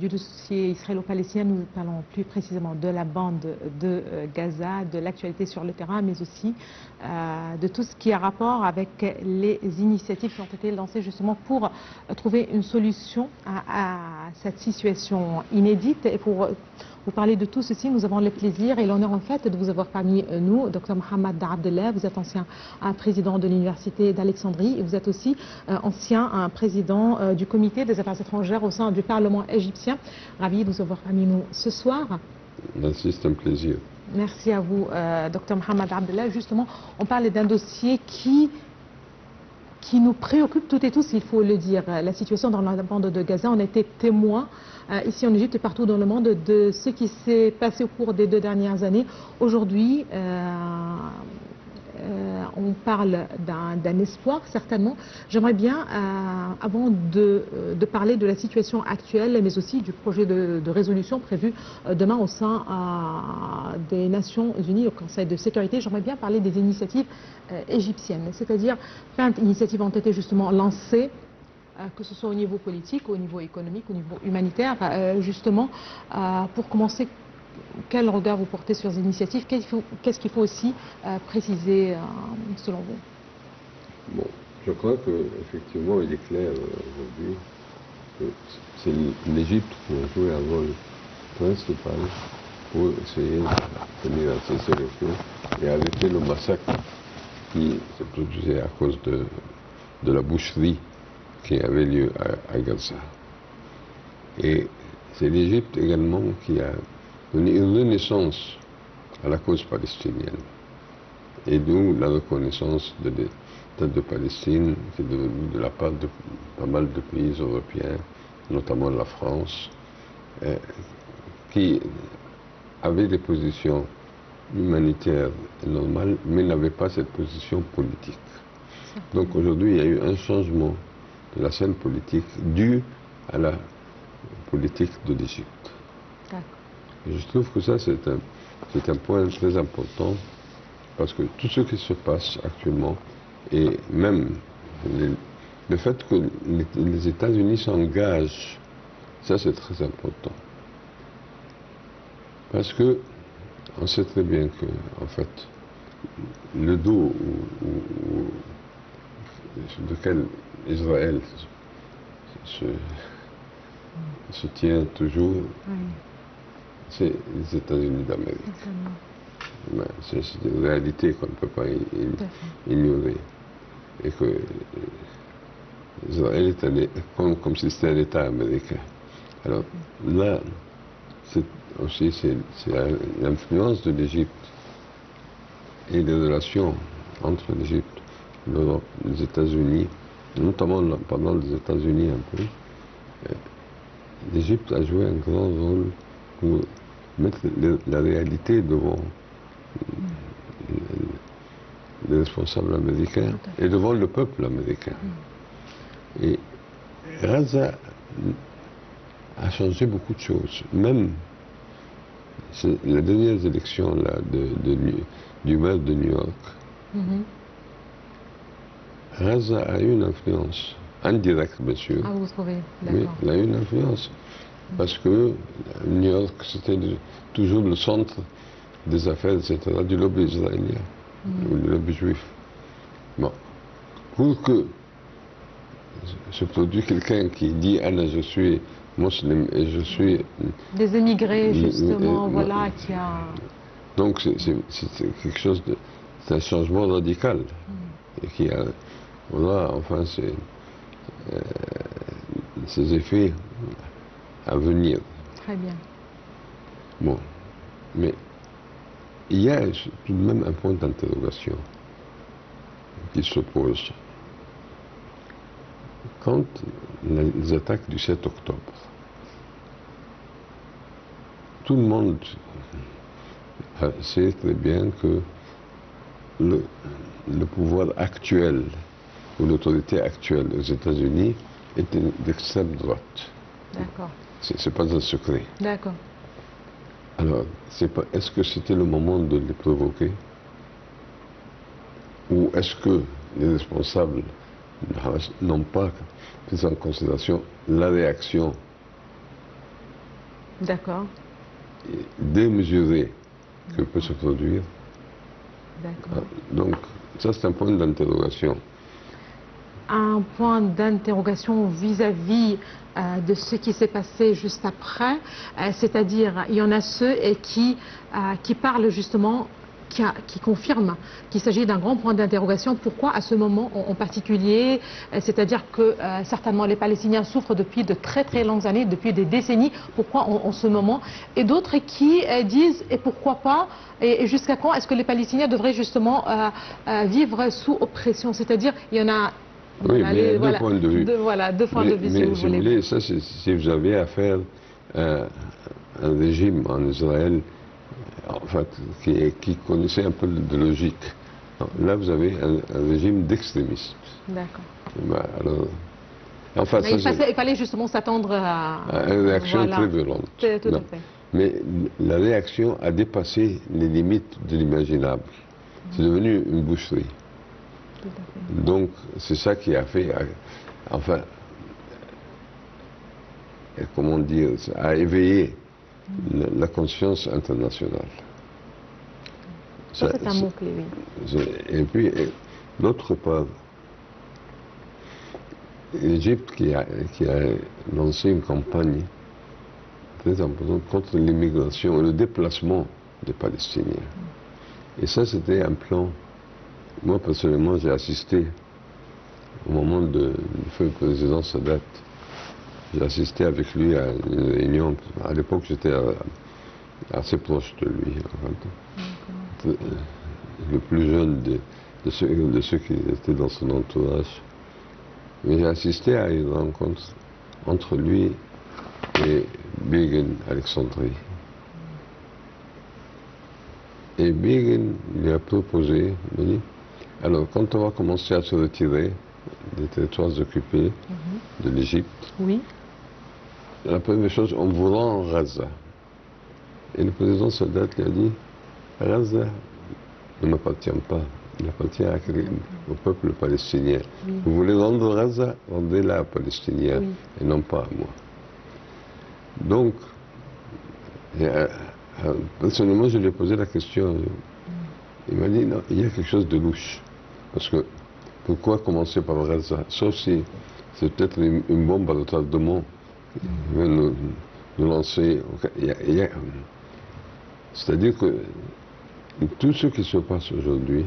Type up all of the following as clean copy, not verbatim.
du dossier israélo-palestinien, nous parlons plus précisément de la bande de Gaza, de l'actualité sur le terrain, mais aussi de tout ce qui a rapport avec les initiatives qui ont été lancées justement pour trouver une solution à cette situation inédite. Et pour vous parler de tout ceci, nous avons le plaisir et l'honneur en fait de vous avoir parmi nous, Dr Mohamed Abdellah. Vous êtes ancien président de l'Université d'Alexandrie et vous êtes aussi ancien président du comité des affaires étrangères au sein du Parlement égyptien. Ravi de vous avoir parmi nous ce soir. Merci, c'est un plaisir. Merci à vous, Dr Mohamed Abdellah. Justement, on parle d'un dossier qui nous préoccupe toutes et tous, il faut le dire. La situation dans la bande de Gaza, on a été témoins ici en Égypte et partout dans le monde de ce qui s'est passé au cours des 2 dernières années. Aujourd'hui, on parle d'un espoir, certainement. J'aimerais bien, avant de parler de la situation actuelle, mais aussi du projet de résolution prévu demain au sein des Nations Unies, au Conseil de sécurité, j'aimerais bien parler des initiatives égyptiennes. C'est-à-dire, plein d'initiatives ont été justement lancées, que ce soit au niveau politique, au niveau économique, au niveau humanitaire, justement, pour commencer. Quel regard vous portez sur ces initiatives? Qu'est-ce qu'il faut aussi préciser selon vous? Bon, je crois qu'effectivement, il est clair aujourd'hui que c'est l'Égypte qui a joué un rôle principal pour essayer de tenir à ces élections et arrêter le massacre qui se produisait à cause de la boucherie qui avait lieu à Gaza. Et c'est l'Égypte également qui a donné une renaissance à la cause palestinienne. Et d'où la reconnaissance de l'État de Palestine qui est devenue de la part de pas mal de pays européens, notamment la France, qui avaient des positions humanitaires normales, mais n'avaient pas cette position politique. Donc aujourd'hui, il y a eu un changement de la scène politique dû à la politique de l'Égypte. Et je trouve que ça, c'est un point très important, parce que tout ce qui se passe actuellement, et même le fait que les États-Unis s'engagent, ça c'est très important. Parce que on sait très bien que, en fait, le dos sur lequel Israël se tient toujours, c'est les États-Unis d'Amérique. C'est une réalité qu'on ne peut pas ignorer. Et que Israël est comme si c'était un État américain. Alors là, aussi c'est l'influence de l'Égypte et les relations entre l'Égypte, l'Europe, les États-Unis, notamment pendant les États-Unis un peu. L'Égypte a joué un grand rôle pour mettre la réalité devant les responsables américains et devant le peuple américain. Et Gaza a changé beaucoup de choses. Même les dernières élections là, du maire de New York, Gaza a eu une influence, indirecte bien sûr. Ah, vous trouvez? Oui, il a eu une influence. Parce que New York, c'était toujours le centre des affaires, etc., du lobby israélien, ou du lobby juif. Bon. Pour que se produise quelqu'un qui dit « Anna, je suis musulman et je suis… » Des émigrés, justement, voilà, qui a… Donc c'est quelque chose de… C'est un changement radical. Et qui a… Voilà, enfin, ces effets à venir. Très bien. Bon, mais il y a tout de même un point d'interrogation qui se pose. Quand les attaques du 7 octobre, tout le monde sait très bien que le pouvoir actuel ou l'autorité actuelle aux États-Unis est d'extrême droite. D'accord. C'est pas un secret. D'accord. Alors, est-ce que c'était le moment de les provoquer? Ou est-ce que les responsables n'ont pas pris en considération la réaction D'accord. démesurée que peut se produire. D'accord. Donc, ça c'est un point d'interrogation. Un point d'interrogation vis-à-vis de ce qui s'est passé juste après, c'est-à-dire il y en a ceux qui parlent justement, qui confirment qu'il s'agit d'un grand point d'interrogation. Pourquoi à ce moment en particulier? C'est-à-dire que certainement les Palestiniens souffrent depuis de très très longues années, depuis des décennies. Pourquoi en ce moment? Et d'autres qui disent et pourquoi pas, et jusqu'à quand est-ce que les Palestiniens devraient justement vivre sous oppression? C'est-à-dire il y en a. Oui, mais il y a deux points de vue. Deux points de vue, si vous voulez. Mais ça, c'est si vous avez affaire à un régime en Israël, en fait, qui connaissait un peu de logique. Là, vous avez un régime d'extrémistes. D'accord. Ben, alors, enfin, il fallait justement s'attendre à une réaction très violente. Tout à fait. Mais la réaction a dépassé les limites de l'imaginable. C'est devenu une boucherie. Donc, c'est ça qui a fait, enfin, comment dire, a éveillé la conscience internationale. Ça, c'est un mot-clé, oui. Et puis, d'autre part, l'Égypte qui a lancé une campagne très importante contre l'immigration et le déplacement des Palestiniens. Et ça, c'était un plan. Moi, personnellement, j'ai assisté au moment du feu président Sadat. J'ai assisté avec lui à une réunion. À l'époque, j'étais assez proche de lui. En fait. Le plus jeune de ceux qui étaient dans son entourage. Mais j'ai assisté à une rencontre entre lui et Begin Alexandrie. Et Begin lui a proposé, il dit, alors quand on va commencer à se retirer des territoires occupés de l'Égypte, oui. La première chose, on vous rend Gaza. Et le président Sadat lui a dit, Gaza ne m'appartient pas, il appartient au peuple palestinien. Oui. Vous voulez rendre Gaza, rendez-la aux Palestiniens, et non pas à moi. Donc, personnellement, je lui ai posé la question. Il m'a dit, non, il y a quelque chose de louche. Parce que, pourquoi commencer par Gaza? Sauf si c'est peut-être une bombe à retardement qui va nous lancer. C'est-à-dire que tout ce qui se passe aujourd'hui,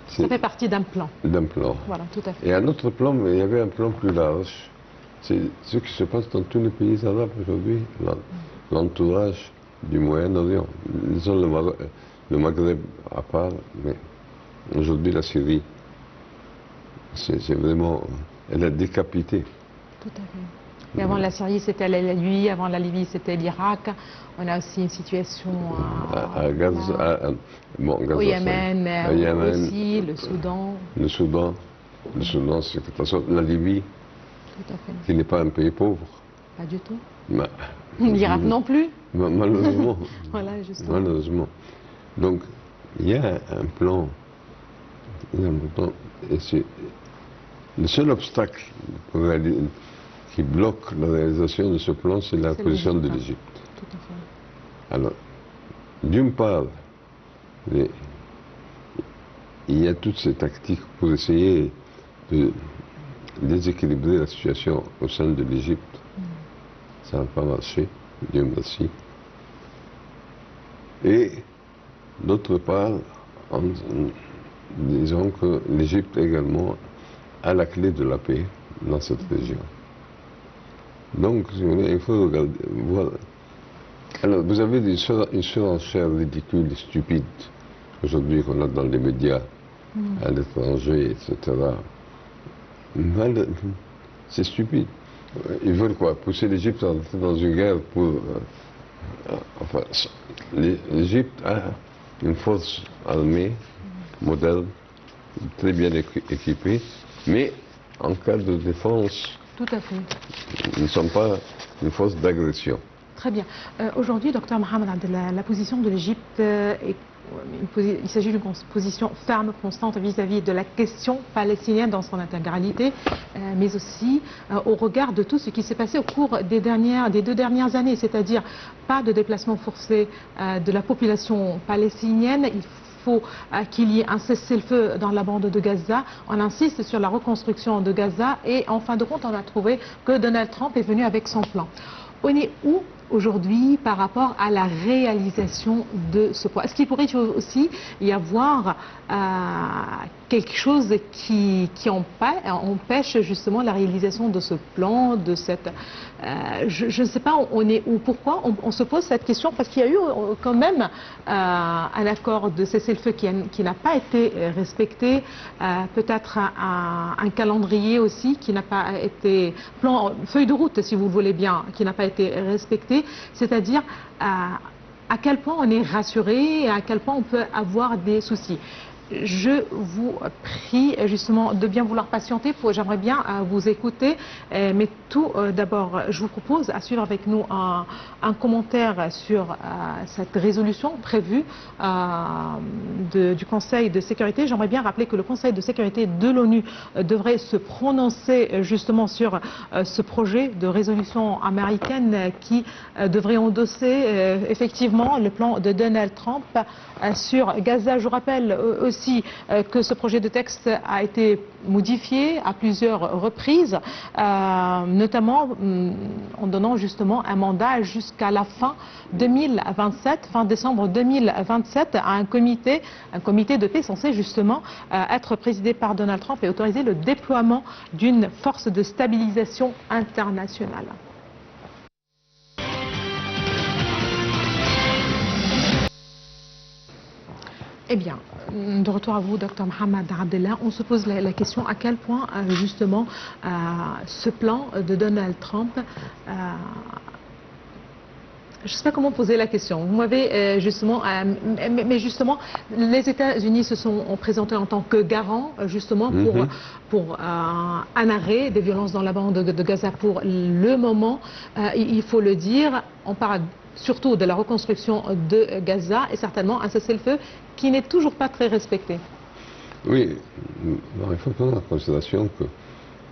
ça fait partie d'un plan. D'un plan. Voilà, tout à fait. Et un autre plan, mais il y avait un plan plus large. C'est ce qui se passe dans tous les pays arabes aujourd'hui, l'entourage du Moyen-Orient. Disons le Maghreb à part, mais aujourd'hui la Syrie, c'est vraiment, elle a décapité. Tout à fait. Et avant la Syrie, c'était la Libye, avant la Libye, c'était l'Irak. On a aussi une situation à Gaza, Gaza, au Yémen, aussi, le Soudan. Le Soudan, c'est catastrophique. La Libye, tout à fait. Qui n'est pas un pays pauvre. Pas du tout. L'Irak non plus. Malheureusement. Voilà, justement. Malheureusement. Donc, il y a un plan important. Et c'est le seul obstacle qui bloque la réalisation de ce plan, c'est la position de l'Égypte. Tout à fait. Alors, d'une part, il y a toutes ces tactiques pour essayer de déséquilibrer la situation au sein de l'Égypte. Ça n'a pas marché, Dieu merci. Et d'autre part, disons que l'Égypte également a la clé de la paix dans cette région. Donc, il faut regarder, voilà. Alors, vous avez une surenchère ridicule et stupide aujourd'hui qu'on a dans les médias, à l'étranger, etc. C'est stupide. Ils veulent quoi? Pousser l'Égypte à entrer dans une guerre pour... enfin, l'Égypte a une force armée moderne, très bien équipée, mais en cas de défense... Tout à fait. Nous ne sommes pas une force d'agression. Très bien. Aujourd'hui, docteur Mohamed Abdellah, la position de l'Égypte est il s'agit d'une position ferme, constante vis-à-vis de la question palestinienne dans son intégralité, mais aussi au regard de tout ce qui s'est passé au cours des 2 dernières années, c'est-à-dire pas de déplacement forcé de la population palestinienne. Il faut qu'il y ait un cessez-le-feu dans la bande de Gaza. On insiste sur la reconstruction de Gaza et en fin de compte, on a trouvé que Donald Trump est venu avec son plan. On est où aujourd'hui par rapport à la réalisation de ce plan? Est-ce qu'il pourrait aussi y avoir quelque chose qui empêche justement la réalisation de ce plan, de cette... je ne sais pas, on est où, pourquoi on se pose cette question, parce qu'il y a eu quand même un accord de cessez-le-feu qui n'a pas été respecté, peut-être un calendrier aussi qui n'a pas été... feuille de route, si vous le voulez bien, qui n'a pas été respecté, c'est-à-dire à quel point on est rassuré et à quel point on peut avoir des soucis. Je vous prie justement de bien vouloir patienter, j'aimerais bien vous écouter, mais tout d'abord, je vous propose à suivre avec nous un commentaire sur cette résolution prévue du Conseil de sécurité. J'aimerais bien rappeler que le Conseil de sécurité de l'ONU devrait se prononcer justement sur ce projet de résolution américaine qui devrait endosser effectivement le plan de Donald Trump sur Gaza. Je vous rappelle aussi que ce projet de texte a été modifié à plusieurs reprises, notamment en donnant justement un mandat jusqu'à la fin 2027, fin décembre 2027, à un comité de paix censé justement être présidé par Donald Trump et autoriser le déploiement d'une force de stabilisation internationale. Eh bien, de retour à vous, Dr Mohamed Abdellah, on se pose la question à quel point justement ce plan de Donald Trump, je ne sais pas comment poser la question. Vous m'avez justement, mais justement, les États-Unis se sont présentés en tant que garants justement pour un arrêt des violences dans la bande de Gaza pour le moment. Il faut le dire, on parle surtout de la reconstruction de Gaza et certainement un cessez-le-feu qui n'est toujours pas très respecté. Oui, il faut prendre en considération que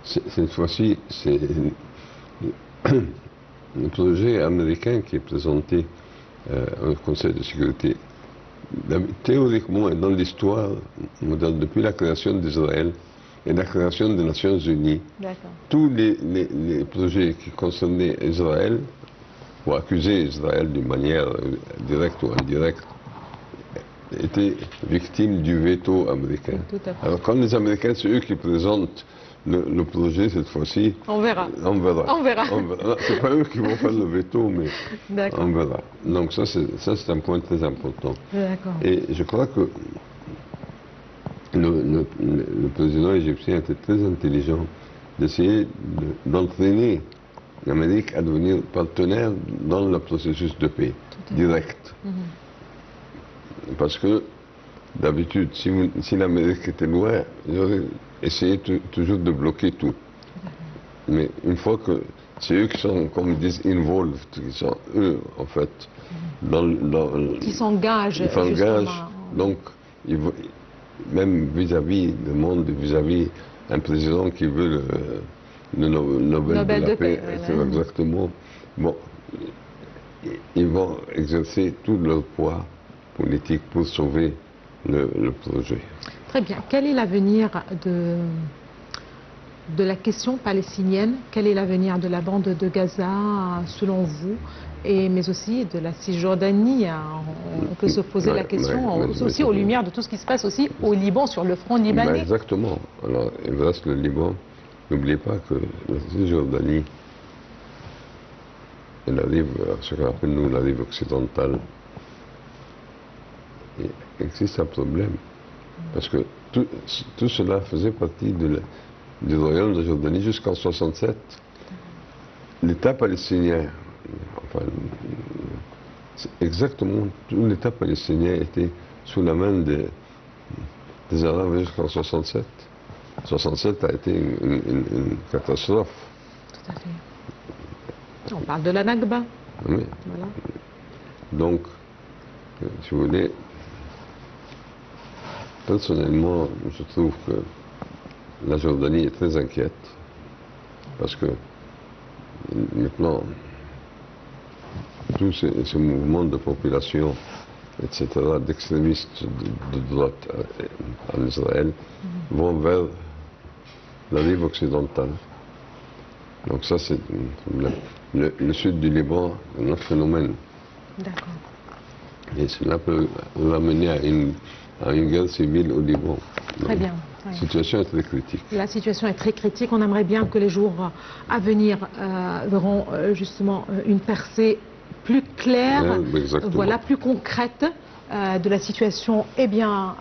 cette fois-ci, c'est le projet américain qui est présenté au Conseil de sécurité. Théoriquement et dans l'histoire moderne, depuis la création d'Israël et la création des Nations Unies, tous les projets qui concernaient Israël, pour accuser Israël d'une manière directe ou indirecte, étaient victimes du veto américain. Alors quand les Américains, c'est eux qui présentent le projet cette fois-ci, on verra. On verra. C'est pas eux qui vont faire le veto, mais on verra. Donc ça c'est un point très important. Et je crois que le président égyptien était très intelligent d'essayer d'entraîner l'Amérique à devenir partenaire dans le processus de paix direct. Parce que d'habitude, si l'Amérique était loin, ils auraient essayé toujours de bloquer tout. Mais une fois que c'est eux qui sont, comme ils disent, involved, qui sont eux en fait, qui s'engagent. Donc, même vis-à-vis du monde, vis-à-vis un président qui veut le Nobel de la paix, exactement. Bon, ils vont exercer tout leur poids politique pour sauver le projet. Très bien. Quel est l'avenir de la question palestinienne? Quel est l'avenir de la bande de Gaza selon vous? Mais aussi de la Cisjordanie, on peut se poser la question, aussi aux lumières de tout ce qui se passe aussi au Liban, sur le front libanais. Exactement. Alors, il reste le Liban. N'oubliez pas que la Cisjordanie, elle arrive à ce qu'on appelle nous la rive occidentale. Il existe un problème. Parce que tout cela faisait partie du royaume de Jordanie jusqu'en 1967. L'État palestinien, enfin, exactement tout l'État palestinien était sous la main des Arabes jusqu'en 1967. 1967 a été une catastrophe. Tout à fait. On parle de la Nakba. Oui. Voilà. Donc, si vous voulez, Personnellement, je trouve que la Jordanie est très inquiète parce que maintenant, tous ces mouvements de population, etc., d'extrémistes de droite en Israël, vont vers la rive occidentale. Donc ça, c'est le sud du Liban, un autre phénomène. D'accord. Et cela peut l'amener à une guerre civile au Liban. Très bien. La situation est très critique. La situation est très critique. On aimerait bien que les jours à venir verront justement une percée plus claire, voilà, plus concrète de la situation, eh bien,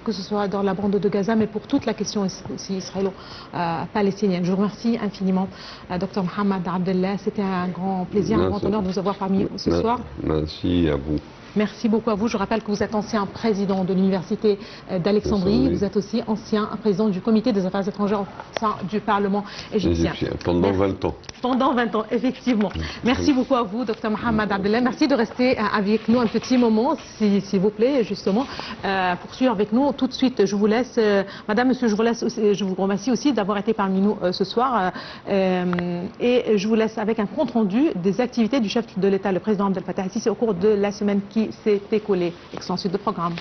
que ce soit dans la bande de Gaza, mais pour toute la question aussi israélo-palestinienne. Je vous remercie infiniment, Dr Mohamed Abdellah. C'était un grand plaisir, un grand honneur de vous avoir parmi nous ce soir. Merci à vous. Merci beaucoup à vous. Je rappelle que vous êtes ancien président de l'Université d'Alexandrie. Vous êtes aussi ancien président du Comité des affaires étrangères au sein du Parlement égyptien. Pendant 20 ans. Pendant 20 ans, effectivement. Merci beaucoup à vous, Dr Mohamed Abdellah. Merci de rester avec nous un petit moment, s'il vous plaît, justement, poursuivre avec nous. Tout de suite, je vous laisse, Madame, Monsieur, je vous remercie aussi d'avoir été parmi nous ce soir. Et je vous laisse avec un compte-rendu des activités du chef de l'État, le président Abdel Fattah el-Sisi, au cours de la semaine qui s'est écoulée. Excellent suite de programme.